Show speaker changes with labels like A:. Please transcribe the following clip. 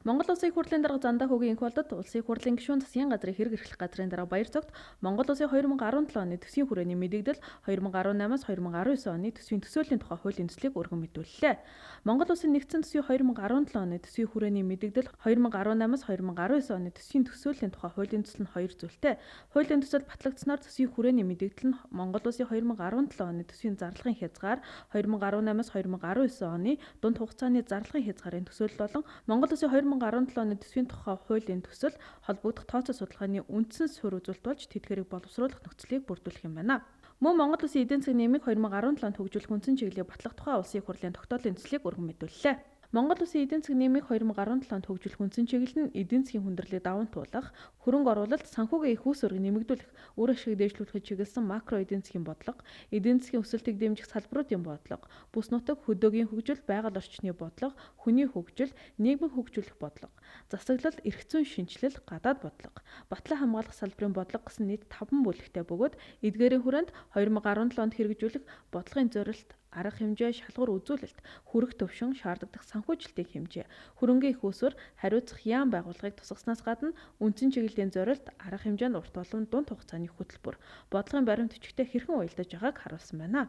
A: Монгол Улсын их хурлын дарга Зандаа хүүгийн энх болдод Улсын их хурлын гишүүн засгийн газрын хэрэг эрхлэх газрын дарга Баяр цогт Монгол Улсын 2017 оны төсвийн хүрээний мэдээлэл 2018-аас 2019 оны төсвийн төсөөллийн тухай хуулийн төслийг өргөн мэдүүллээ. Монгол Улсын нэгдсэн төсвийн 2017 оны төсвийн хүрээний мэдээлэл 2018-аас 2019 оны төсвийн төсөөллийн тухай хуулийн төсөл нь хоёр зүйлтэй. Хуулийн төсөл батлагдсанаар төсвийн хүрээний мэдээлэл нь Монгол Улсын 2017 оны төсвийн зарлагын хязгаар 2018-аас 2019 оны дунд хугацааны зарлагын хязгаарын төсөөлөл болон Монгол Улсын 2017 оны төсвийн тухай хуулийн төсөл холбогдох тооцоо судалгааны үндсэн суурь үзүүлэлт болж тэдгээрийг боловсруулах нөхцөлийг бүрдүүлэх юм байна. Мөн Монгол Улсын эдийн засгийн нийгмийг 2017-нд хөгжүүлэх үндсэн чиглэлийг батлах тухай Улсын их хурлын тогтоолын төслийг өргөн мэдүүллээ. Монгол Улсын эдийн засгийн нийгмийг 2017-нд хөгжүүлэх үндсэн чиглэл нь эдийн засгийн хүндрэлийг даван туулах, хөрөнгө оруулалт, санхүүгийн их үүс ургийг нэмэгдүүлэх, үр ашгийг дээшлүүлэхэд чиглэсэн макро эдийн засгийн бодлого, эдийн засгийн өсөлтийг дэмжих салбаруудын бодлого, бүс нутаг хөдөөгийн хөгжил, байгаль орчны бодлого, хүний хөгжил, нийгмийн хөгжүүлэх бодлого, засаглал, эрх зүйн шинжилэл, гадаад бодлого, батлан хамгаалах салбарын бодлого гэсэн нийт 5 бүлэгтэй бөгөөд эдгээрийн хүрээнд 2017 онд хэрэгжүүлэх бодлогын зорилт арга хэмжээ, шалгуур үзүүлэлт, хүрэх төвшин, шаардлагатай санхүүжилтийн хэмжээ, хөрөнгөний их үүсвэр, хариуцах яам байгууллагыг тусгаснаас гадна үндсэн чиглэлийн зорилт, арга хэмжээнд урт болон дунд хугацааны хөтөлбөр, бодлогын баримт бичгтээ хэрхэн уялдаж байгааг харуулсан байна.